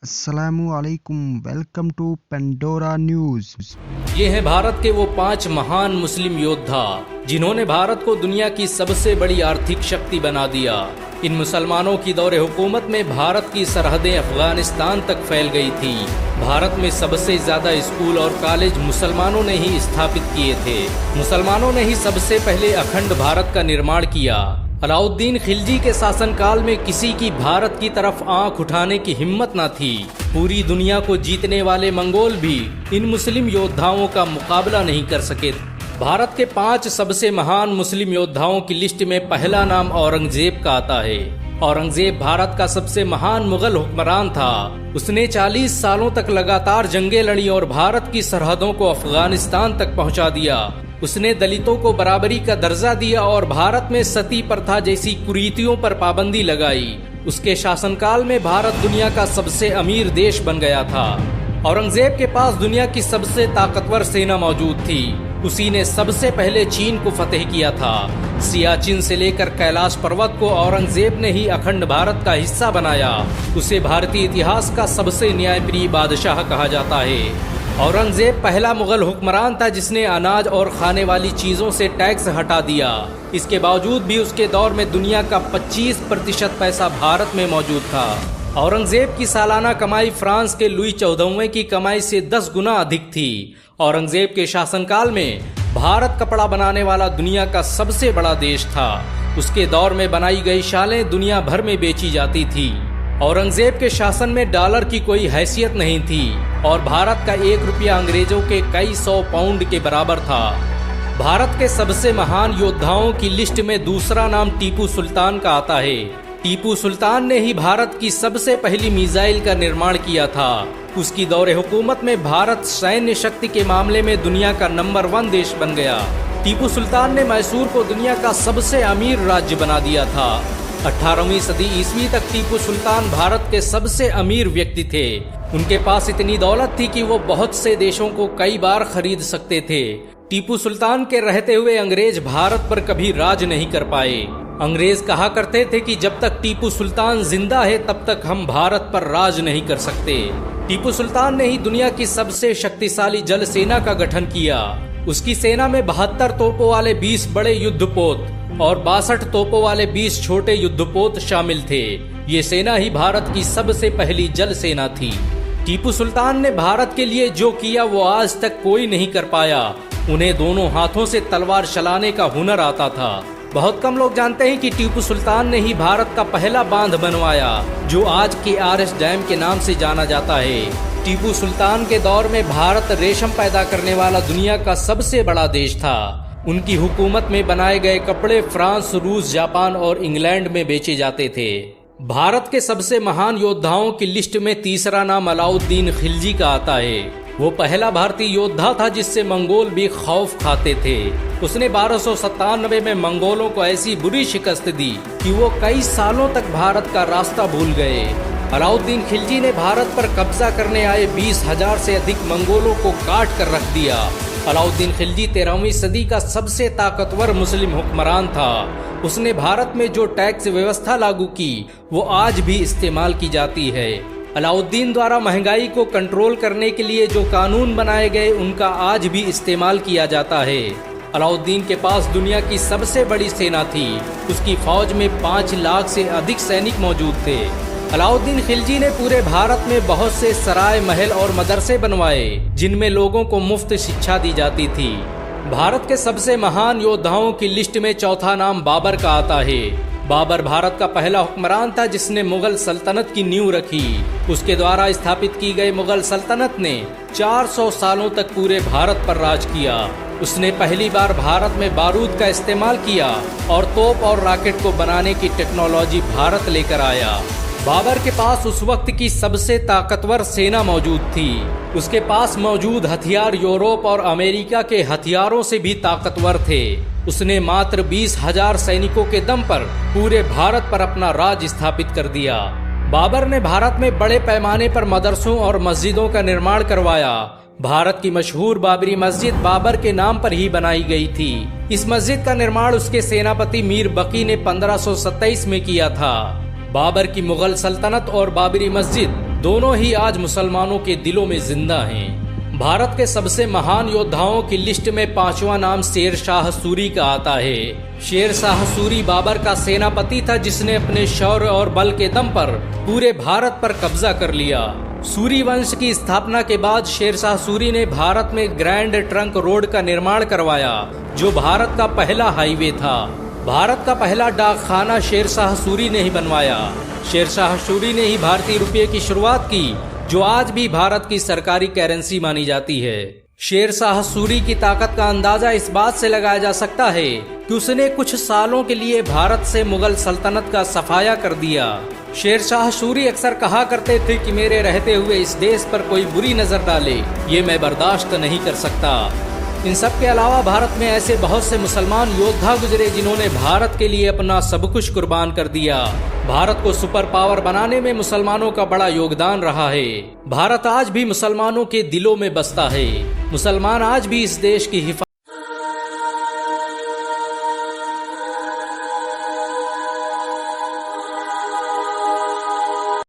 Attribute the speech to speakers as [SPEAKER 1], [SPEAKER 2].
[SPEAKER 1] अस्सलामुअलैकुम, welcome to Pandora news.
[SPEAKER 2] ये हैं भारत के वो 5 महान मुस्लिम योद्धा जिन्होंने भारत को दुनिया की सबसे बड़ी आर्थिक शक्ति बना दिया। इन मुसलमानों की दौरे हुकूमत में भारत की सरहदें अफगानिस्तान तक फैल गई थी। भारत में सबसे ज्यादा स्कूल और कॉलेज मुसलमानों ने ही स्थापित किए थे। मुसलमानों ने ही सबसे पहले अखंड भारत का निर्माण किया। अलाउद्दीन खिलजी के शासनकाल में किसी की भारत की तरफ आंख उठाने की हिम्मत न थी। पूरी दुनिया को जीतने वाले मंगोल भी इन मुस्लिम योद्धाओं का मुकाबला नहीं कर सके। भारत के 5 सबसे महान मुस्लिम योद्धाओं की लिस्ट में पहला नाम औरंगजेब का आता है। औरंगजेब भारत का सबसे महान मुगल हुक्मरान था। उसने 40 सालों तक लगातार जंगें लड़ी और भारत की सरहदों को अफगानिस्तान तक पहुंचा दिया। उसने दलितों को बराबरी का दर्जा दिया और भारत में सती प्रथा जैसी कुरीतियों पर पाबंदी लगाई। उसके शासनकाल में भारत दुनिया का सबसे अमीर देश बन गया था। औरंगजेब के पास दुनिया की सबसे ताकतवर सेना मौजूद थी। उसी ने सबसे पहले चीन को फतेह किया था। सियाचिन से लेकर कैलाश पर्वत को औरंगजेब ने ही अखंड भारत का हिस्सा बनाया। उसे भारतीय इतिहास का सबसे न्यायप्रिय बादशाह कहा जाता है। औरंगजेब पहला मुगल हुक्मरान था जिसने अनाज और खाने वाली चीजों से टैक्स हटा दिया। इसके बावजूद भी उसके दौर में दुनिया का 25% पैसा भारत में मौजूद था। औरंगजेब की सालाना कमाई फ्रांस के लुई 14वें की कमाई से 10 गुना अधिक थी। औरंगजेब के शासनकाल में भारत कपड़ा बनाने वाला दुनिया का सबसे बड़ा देश था। उसके दौर में बनाई गई शालें दुनिया भर में बेची जाती थी। औरंगजेब के शासन में डॉलर की कोई हैसियत नहीं थी और भारत का 1 रुपया अंग्रेजों के कई 100 पाउंड के बराबर था। भारत के सबसे महान योद्धाओं की लिस्ट में दूसरा नाम टीपू सुल्तान का आता है। टीपू सुल्तान ने ही भारत की सबसे पहली मिसाइल का निर्माण किया था। उसकी दौरे हुकूमत में भारत सैन्य शक्ति के मामले में दुनिया का नंबर 1 देश बन गया। टीपू सुल्तान ने मैसूर को दुनिया का सबसे अमीर राज्य बना दिया था। 18वीं सदी ईस्वी तक टीपू सुल्तान भारत के सबसे अमीर व्यक्ति थे। उनके पास इतनी दौलत थी कि वो बहुत से देशों को कई बार खरीद सकते थे। टीपू सुल्तान के रहते हुए अंग्रेज भारत पर कभी राज नहीं कर पाए। अंग्रेज कहा करते थे कि जब तक टीपू सुल्तान जिंदा है तब तक हम भारत पर राज नहीं कर सकते। टीपू सुल्तान ने ही दुनिया की सबसे शक्तिशाली जल सेना का गठन किया। उसकी सेना में 72 तोपों वाले 20 बड़े युद्धपोत और 62 तोपों वाले 20 छोटे युद्धपोत शामिल थे। ये सेना ही भारत की सबसे पहली जल सेना थी। टीपू सुल्तान ने भारत के लिए जो किया वो आज तक कोई नहीं कर पाया। उन्हें दोनों हाथों से तलवार चलाने का हुनर आता था। बहुत कम लोग जानते हैं कि टीपू सुल्तान ने ही भारत का पहला बांध बनवाया जो आज के आरएस डैम के नाम से जाना जाता है। टीपू सुल्तान के दौर में भारत रेशम पैदा करने वाला दुनिया का सबसे बड़ा देश था। उनकी हुकूमत में बनाए गए कपड़े फ्रांस, रूस, जापान और इंग्लैंड में बेचे जाते थे। भारत के सबसे महान योद्धाओं की लिस्ट में तीसरा नाम अलाउद्दीन खिलजी का आता है। वो पहला भारतीय योद्धा था जिससे मंगोल भी खौफ खाते थे। उसने 1297 में मंगोलों को ऐसी बुरी शिकस्त दी कि वो कई सालों तक भारत का रास्ता भूल गए। अलाउद्दीन खिलजी ने भारत पर कब्जा करने आए 20,000 से अधिक मंगोलों को काट कर रख दिया। अलाउद्दीन खिलजी 13वीं सदी का सबसे ताकतवर मुस्लिम हुक्मरान था। उसने भारत में जो टैक्स व्यवस्था लागू की वो आज भी इस्तेमाल की जाती है। अलाउद्दीन द्वारा महंगाई को कंट्रोल करने के लिए जो कानून बनाए गए उनका आज भी इस्तेमाल किया जाता है। अलाउद्दीन के पास दुनिया की सबसे बड़ी सेना थी। उसकी फौज में 5 लाख से अधिक सैनिक मौजूद थे। अलाउद्दीन खिलजी ने पूरे भारत में बहुत से सराय, महल और मदरसे बनवाए जिनमें लोगों को मुफ्त शिक्षा दी जाती थी। भारत के सबसे महान योद्धाओं की लिस्ट में चौथा नाम बाबर का आता है। बाबर भारत का पहला हुक्मरान था जिसने मुगल सल्तनत की नींव रखी। उसके द्वारा स्थापित की गई मुगल सल्तनत ने 400 सालों तक पूरे भारत पर राज किया। उसने पहली बार भारत में बारूद का इस्तेमाल किया और तोप और रॉकेट को बनाने की टेक्नोलॉजी भारत लेकर आया। बाबर के पास उस वक्त की सबसे ताकतवर सेना मौजूद थी। उसके पास मौजूद हथियार यूरोप और अमेरिका के हथियारों से भी ताकतवर थे। उसने मात्र 20,000 सैनिकों के दम पर पूरे भारत पर अपना राज स्थापित कर दिया। बाबर ने भारत में बड़े पैमाने पर मदरसों और मस्जिदों का निर्माण करवाया। भारत की मशहूर बाबरी मस्जिद बाबर के नाम पर ही बनाई गई थी। इस मस्जिद का निर्माण उसके सेनापति मीर बकी ने 1527 में किया था। बाबर की मुगल सल्तनत और बाबरी मस्जिद दोनों ही आज मुसलमानों के दिलों में जिंदा हैं। भारत के सबसे महान योद्धाओं की लिस्ट में 5वां नाम शेर शाह सूरी का आता है। शेर शाह सूरी बाबर का सेनापति था जिसने अपने शौर्य और बल के दम पर पूरे भारत पर कब्जा कर लिया। सूरी वंश की स्थापना के बाद शेर शाह सूरी ने भारत में ग्रैंड ट्रंक रोड का निर्माण करवाया, जो भारत का पहला हाईवे था। भारत का पहला डाकखाना शेर शाह सूरी ने ही बनवाया। शेर शाह सूरी ने ही भारतीय रुपये की शुरुआत की, जो आज भी भारत की सरकारी करेंसी मानी जाती है। शेर शाह सूरी की ताकत का अंदाजा इस बात से लगाया जा सकता है कि उसने कुछ सालों के लिए भारत से मुगल सल्तनत का सफाया कर दिया। शेर शाह सूरी अक्सर कहा करते थे कि मेरे रहते हुए इस देश पर कोई बुरी नजर डाले, ये मैं बर्दाश्त नहीं कर सकता। इन सब के अलावा भारत में ऐसे बहुत से मुसलमान योद्धा गुजरे जिन्होंने भारत के लिए अपना सब कुछ कुर्बान कर दिया। भारत को सुपर पावर बनाने में मुसलमानों का बड़ा योगदान रहा है। भारत आज भी मुसलमानों के दिलों में बसता है। मुसलमान आज भी इस देश की हिफाजत